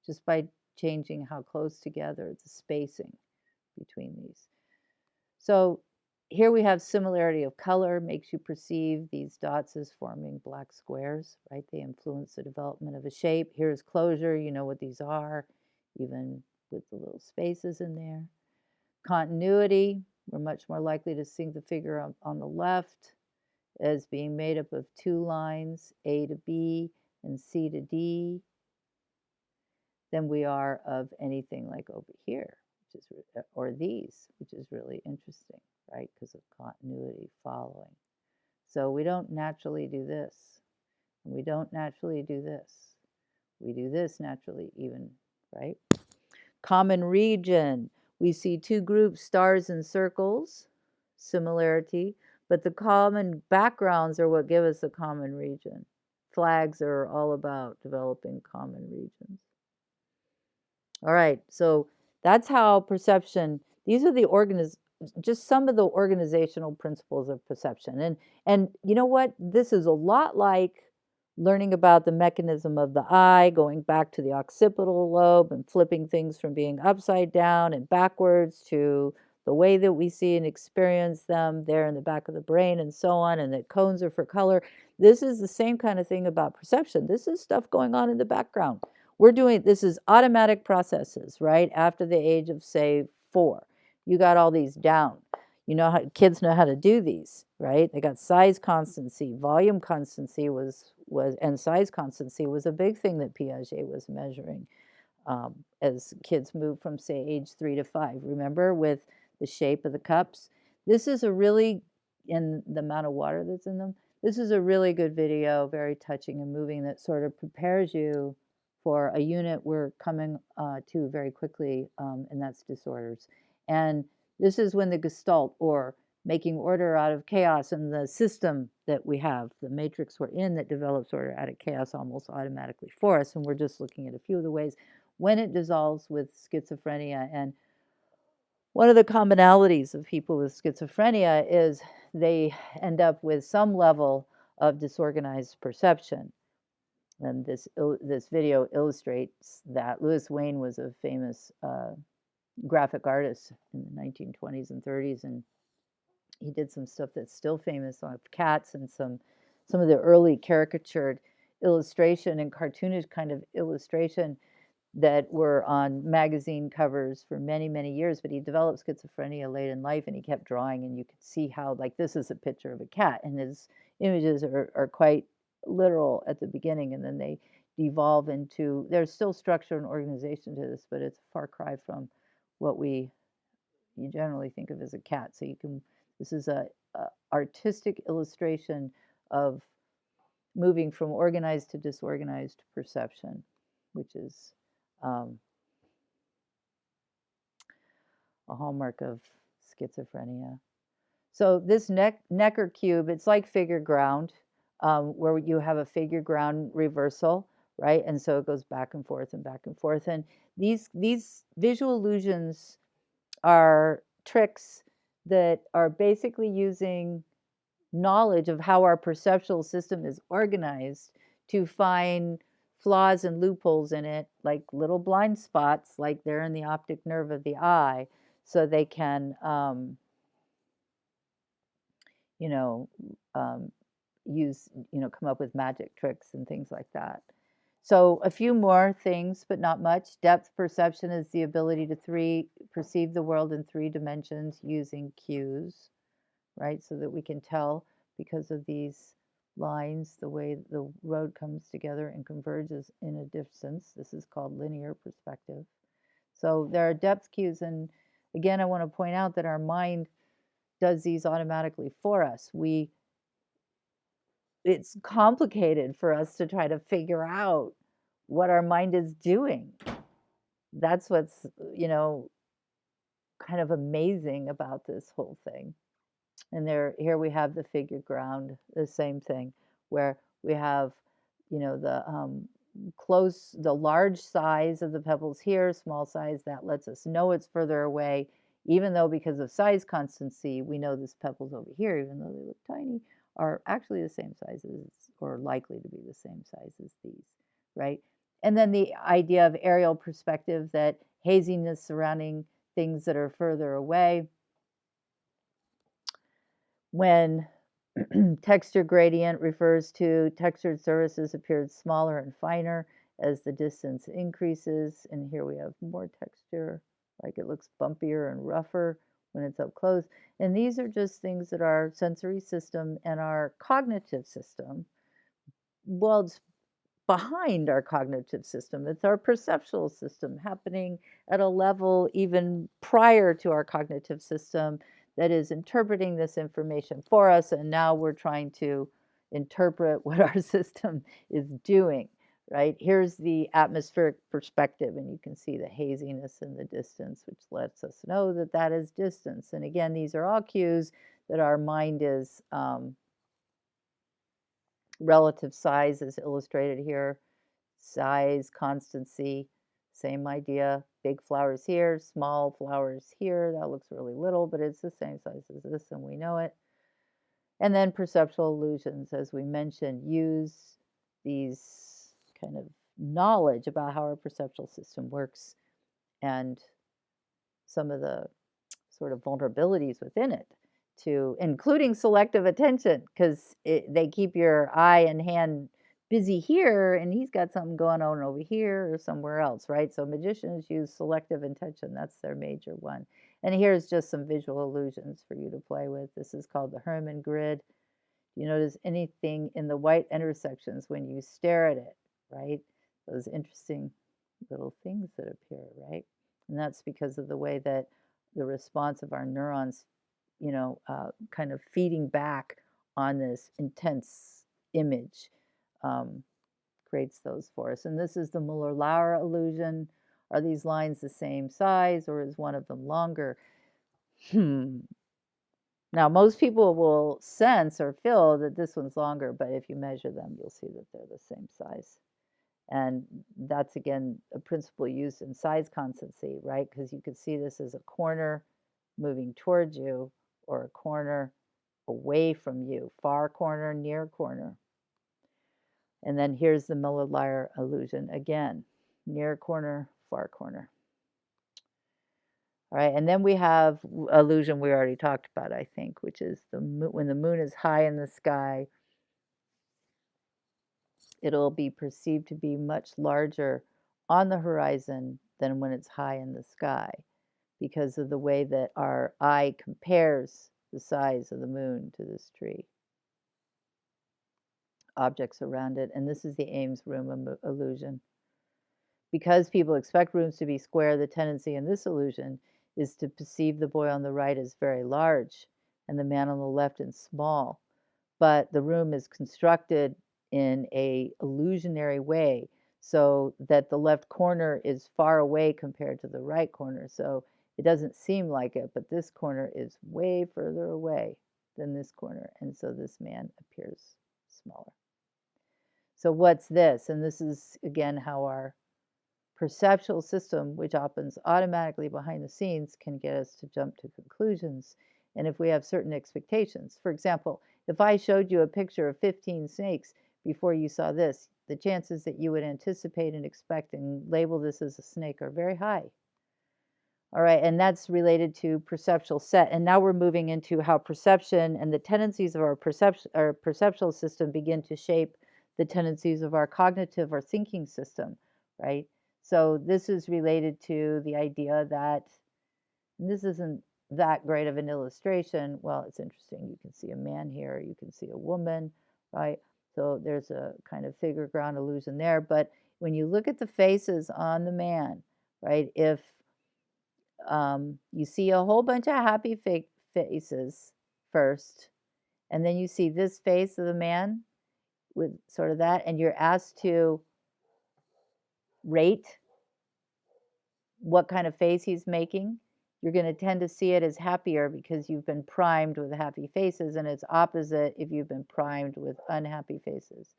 just by changing how close together the spacing between these. So here we have similarity of color, makes you perceive these dots as forming black squares, right? They influence the development of a shape. Here's closure, you know what these are, even with the little spaces in there. Continuity, we're much more likely to see the figure on the left as being made up of 2 lines, A to B and C to D, than we are of anything like over here, which is, or these, which is really interesting, right? Because of continuity following. So we don't naturally do this. We don't naturally do this. We do this naturally even, right? Common region. We see 2 groups, stars and circles, similarity, but the common backgrounds are what give us a common region. Flags are all about developing common regions. All right, so that's how perception, these are just some of the organizational principles of perception. And you know what? This is a lot like learning about the mechanism of the eye, going back to the occipital lobe and flipping things from being upside down and backwards to the way that we see and experience them there in the back of the brain and so on, and that cones are for color. This is the same kind of thing about perception. This is stuff going on in the background. This is automatic processes, right? After the age of, say, 4. You got all these down. You know how kids know how to do these, right? They got size constancy, volume constancy and size constancy was a big thing that Piaget was measuring as kids moved from, say, age 3 to 5. Remember, with the shape of the cups? This is a really, in the amount of water that's in them, this is a really good video, very touching and moving, that sort of prepares you for a unit we're coming to very quickly, and that's disorders. And this is when the Gestalt, or making order out of chaos, and the system that we have, the matrix we're in, that develops order out of chaos almost automatically for us. And we're just looking at a few of the ways when it dissolves with schizophrenia. And One of the commonalities of people with schizophrenia is they end up with some level of disorganized perception. And this video illustrates that. Louis Wayne was a famous graphic artist in the 1920s and 30s, and he did some stuff that's still famous on cats and some of the early caricatured illustration and cartoonish kind of illustration that were on magazine covers for many, many years. But he developed schizophrenia late in life, and he kept drawing, and you could see how, like, this is a picture of a cat, and his images are quite literal at the beginning, and then they devolve into, there's still structure and organization to this, but it's a far cry from what you generally think of as a cat. So this is a artistic illustration of moving from organized to disorganized perception, which is a hallmark of schizophrenia. So this Necker cube, it's like figure ground, where you have a figure ground reversal, right? And so it goes back and forth and back and forth. And these visual illusions are tricks that are basically using knowledge of how our perceptual system is organized to find flaws and loopholes in it, like little blind spots, like they're in the optic nerve of the eye, so they can, you know, use, come up with magic tricks and things like that. So a few more things, but not much. Depth perception is the ability to perceive the world in 3 dimensions using cues, right? So that we can tell, because of these lines, the way the road comes together and converges in a distance. This is called linear perspective. So there are depth cues, and again, I want to point out that our mind does these automatically for us. It's complicated for us to try to figure out what our mind is doing. That's what's, kind of amazing about this whole thing. And here we have the figure ground, the same thing, where we have, the large size of the pebbles here, small size, that lets us know it's further away, even though because of size constancy, we know this pebbles over here, even though they look tiny, are actually the same size as, or likely to be the same size as these, right? And then the idea of aerial perspective, that haziness surrounding things that are further away. When texture gradient refers to textured surfaces appeared smaller and finer as the distance increases. And here we have more texture, like it looks bumpier and rougher when it's up close. And these are just things that our sensory system and our cognitive system, well, it's behind our cognitive system. It's our perceptual system happening at a level even prior to our cognitive system that is interpreting this information for us. And now we're trying to interpret what our system is doing, right? Here's the atmospheric perspective, and you can see the haziness in the distance, which lets us know that that is distance. And again, these are all cues that our mind is, relative size is illustrated here. Size, constancy, same idea. Big flowers here, small flowers here. That looks really little, but it's the same size as this, and we know it. And then perceptual illusions, as we mentioned, use these kind of knowledge about how our perceptual system works and some of the sort of vulnerabilities within it, to including selective attention, because they keep your eye and hand busy here, and he's got something going on over here or somewhere else, right? So magicians use selective attention. That's their major one. And here's just some visual illusions for you to play with. This is called the Hermann grid. You notice anything in the white intersections when you stare at it, right? Those interesting little things that appear, right? And that's because of the way that the response of our neurons, kind of feeding back on this intense image, creates those for us. And this is the Muller-Lauer illusion. Are these lines the same size, or is one of them longer? Now, most people will sense or feel that this one's longer, but if you measure them, you'll see that they're the same size. And that's, again, a principle used in size constancy, right? Because you could see this as a corner moving towards you, or a corner away from you, far corner, near corner. And then here's the Miller-Lyer illusion again, near corner, far corner. All right, and then we have illusion we already talked about, I think, which is when the moon is high in the sky, it'll be perceived to be much larger on the horizon than when it's high in the sky, because of the way that our eye compares the size of the moon to this tree, objects around it. And this is the Ames room illusion. Because people expect rooms to be square, the tendency in this illusion is to perceive the boy on the right as very large and the man on the left as small. But the room is constructed in a illusionary way so that the left corner is far away compared to the right corner. So it doesn't seem like it, but this corner is way further away than this corner. And so this man appears smaller. So what's this? And this is, again, how our perceptual system, which happens automatically behind the scenes, can get us to jump to conclusions. And if we have certain expectations, for example, if I showed you a picture of 15 snakes before you saw this, the chances that you would anticipate and expect and label this as a snake are very high. All right, and that's related to perceptual set. And now we're moving into how perception and the tendencies of our perceptual system begin to shape the tendencies of our cognitive or thinking system, right? So this is related to the idea that, and this isn't that great of an illustration. Well, it's interesting. You can see a man here, you can see a woman, right? So there's a kind of figure ground illusion there. But when you look at the faces on the man, right, if you see a whole bunch of happy faces first, and then you see this face of the man with sort of that, and you're asked to rate what kind of face he's making, you're going to tend to see it as happier because you've been primed with happy faces, and it's opposite if you've been primed with unhappy faces.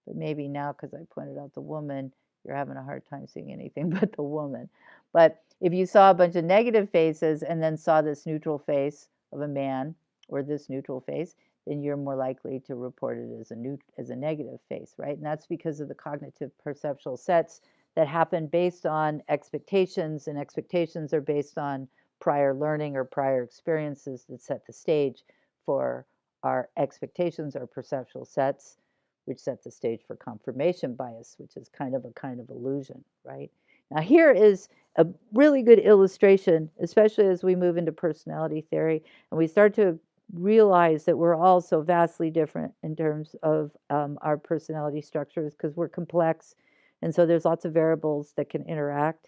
But maybe now, because I pointed out the woman, you're having a hard time seeing anything but the woman. But if you saw a bunch of negative faces and then saw this neutral face of a man or this neutral face, then you're more likely to report it as a negative face, right? And that's because of the cognitive perceptual sets that happen based on expectations, and expectations are based on prior learning or prior experiences that set the stage for our expectations or perceptual sets, which set the stage for confirmation bias, which is kind of illusion, right? Now here is a really good illustration, especially as we move into personality theory and we start to realize that we're all so vastly different in terms of our personality structures, because we're complex. And so there's lots of variables that can interact.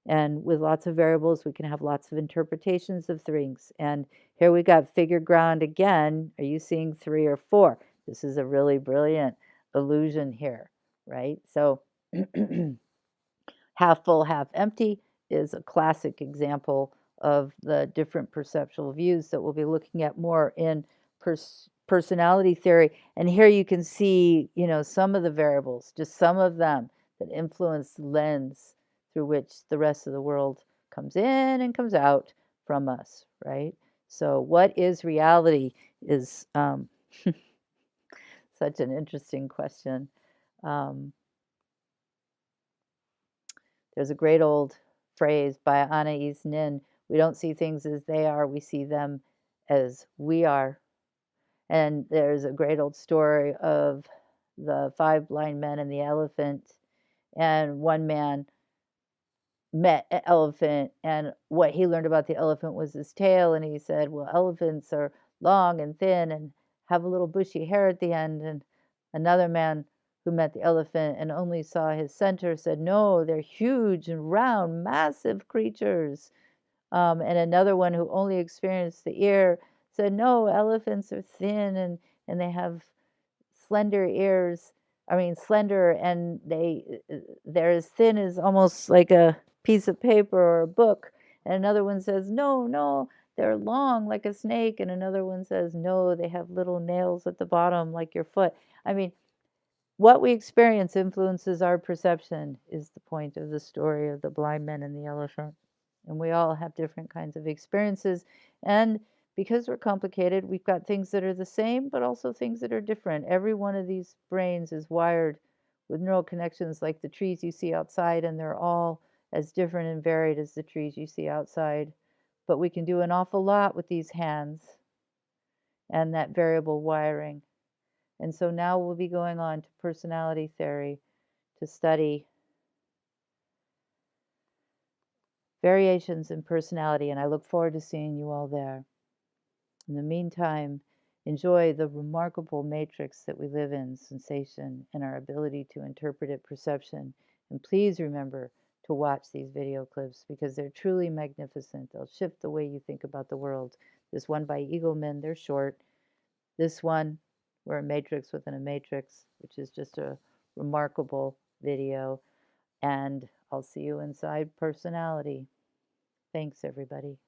And with lots of variables, we can have lots of interpretations of things. And here we got figure ground again. Are you seeing 3 or 4? This is a really brilliant illusion here, right? So half full, half empty is a classic example of the different perceptual views that we'll be looking at more in personality theory. And here you can see, some of the variables, just some of them that influence the lens through which the rest of the world comes in and comes out from us, right? So what is reality is such an interesting question. There's a great old phrase by Anais Nin: we don't see things as they are, we see them as we are. And there's a great old story of the 5 blind men and the elephant. And one man met an elephant, and what he learned about the elephant was his tail. And he said, well, elephants are long and thin and have a little bushy hair at the end. And another man who met the elephant and only saw his center said, no, they're huge and round, massive creatures. And another one who only experienced the ear said, no, elephants are thin and they have slender ears. Slender, and they're as thin as almost like a piece of paper or a book. And another one says, no, they're long like a snake. And another one says, no, they have little nails at the bottom like your foot. What we experience influences our perception is the point of the story of the blind men and the elephant. And we all have different kinds of experiences. And because we're complicated, we've got things that are the same, but also things that are different. Every one of these brains is wired with neural connections like the trees you see outside, and they're all as different and varied as the trees you see outside. But we can do an awful lot with these hands and that variable wiring. And so now we'll be going on to personality theory to study variations in personality, and I look forward to seeing you all there. In the meantime, enjoy the remarkable matrix that we live in, sensation, and our ability to interpret it, perception. And please remember to watch these video clips because they're truly magnificent. They'll shift the way you think about the world. This one by Eagleman, they're short. This one, we're a matrix within a matrix, which is just a remarkable video. And I'll see you inside personality. Thanks, everybody.